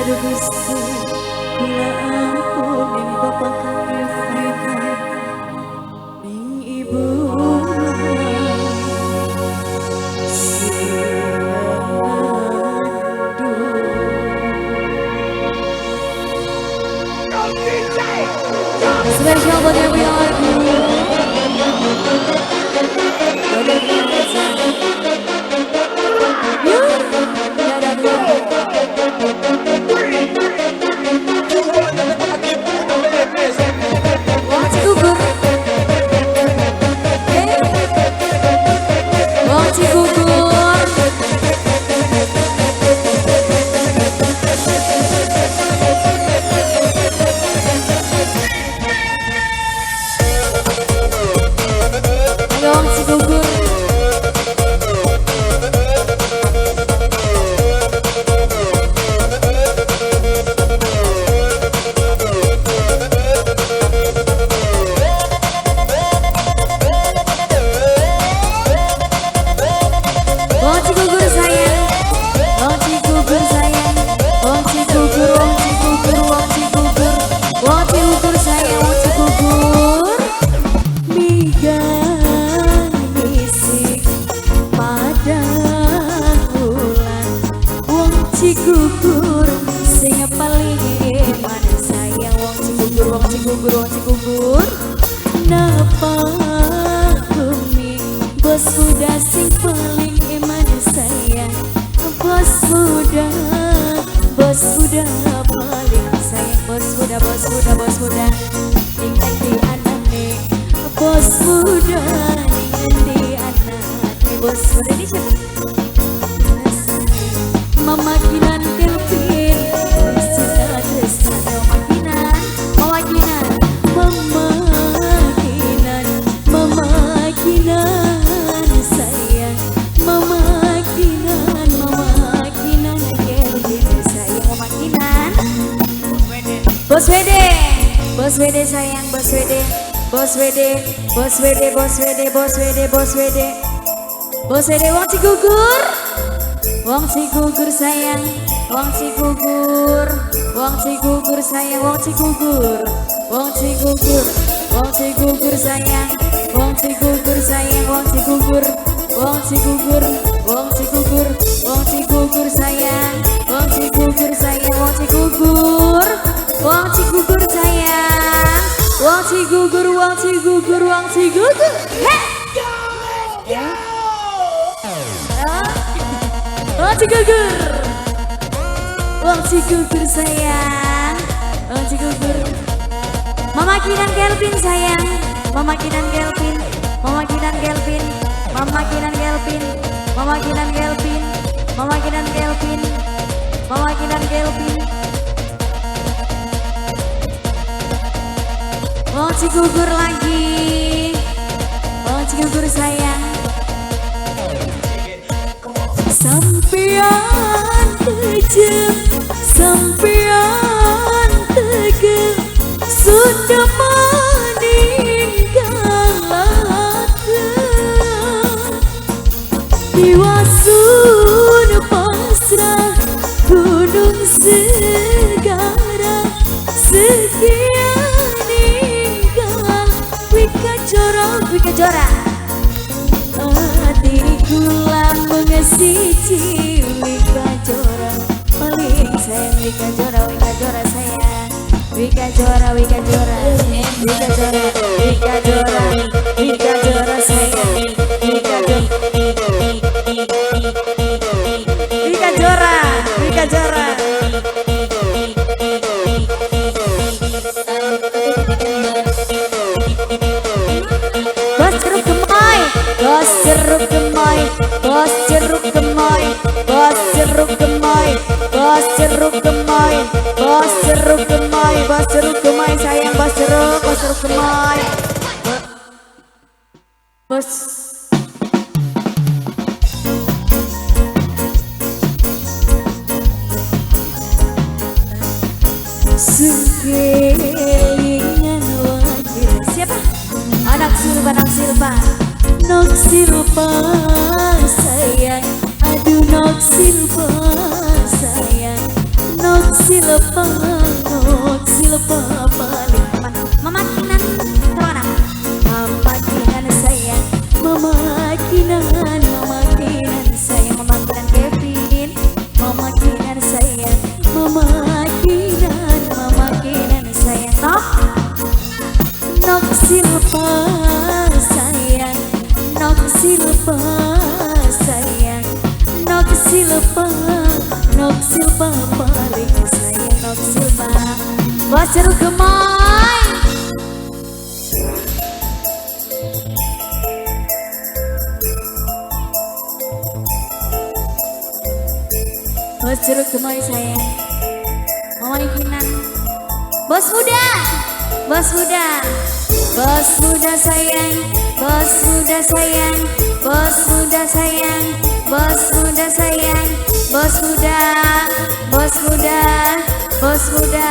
Aduh Gusti, kula ampun Bapak kami berikan ning Ibu Spesial buat yang punya lagu Cigugur sing paling mana sayang wong Cigugur napa bumi bos muda sing paling mana sayang bos muda paling sayang bos muda ning endi anane bos muda ning endi anane bos muda di Mama Kinan Kelvin Sina Desana Mama Kinan sayang Mama Kinan Kelvin sayang Mama Kinan Bos Wede sayang Bos Wede wong Cigugur Wong Cigugur sayang, Wong Cigugur sayang, Wong Cigugur sayang, Wong Cigugur sayang, Wong Cigugur sayang, Wong Cigugur sayang, Wong Cigugur, hey! Wong Cigugur sayang, Wong Cigugur. Mama Kinan Kelvin sayang, Mama Kinan Kelvin. Wong Cigugur lagi, Wong Cigugur sayang. Sampean kejam, sampean tegel, sudah meninggalkan Iwasun pasrah gunung segara sekian ninggal Wika Jora hatiku lamun siji Wika Jora paling sayang Wika Jora sayang Wika Jora sayang Wika Jora Bos jeruk gemoy sayang bos jeruk gemoy bos sekelingan wakil siapa anak Silva Nok Silva sayang, aduh Nok Silva sayang, Nok Silva silpa nok silpa balik mama kinan kemana mama kinan sayang mama kinan sayang mama kinan Kevin mama kinan sayang mama kinan sayang nok silpa sayang nok silpa sayang nok silpa balik sayang nok silpa wajar gemai wajar gemai sayang mama kinan bos muda bos muda bos muda sayang bos muda sayang bos muda sayang bos muda sayang bos muda bos muda bos muda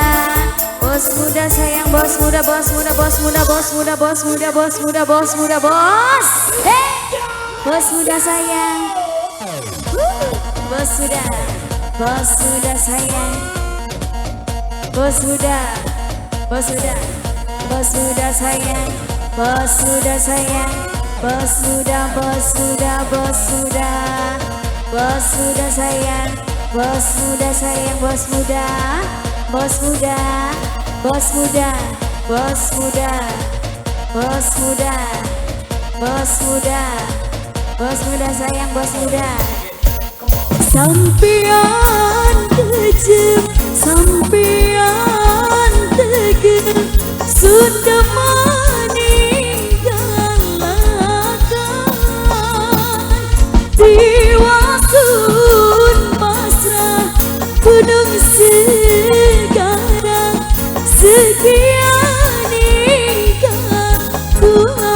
bos muda sayang bos muda bos muda bos muda bos muda bos muda bos muda bos muda bos bos muda sayang bos muda sayang bos muda bos muda bos muda sayang bos muda sayang bos muda bos muda bos muda bos muda sayang bos muda sayang bos muda bos muda bos muda bos muda bos muda bos muda bos muda sayang bos muda sampean kejam sampean tegel sudah meninggalkan jiwa sun pasrah gunung sekarang sekian nikah Tuhan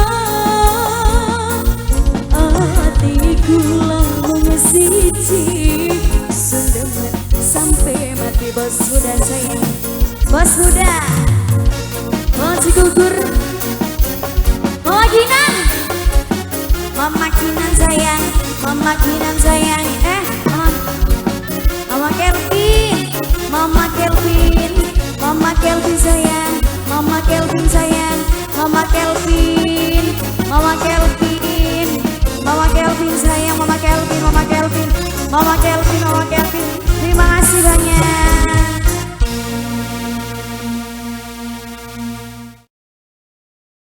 hatiku langsung siji sundemen sampai mati bos muda sayang bos muda bos gugur mama kinan sayang mama kinan sayang mama Kelvin mama Kelvin mama Kelvin sayang mama Kelvin sayang mama Kelvin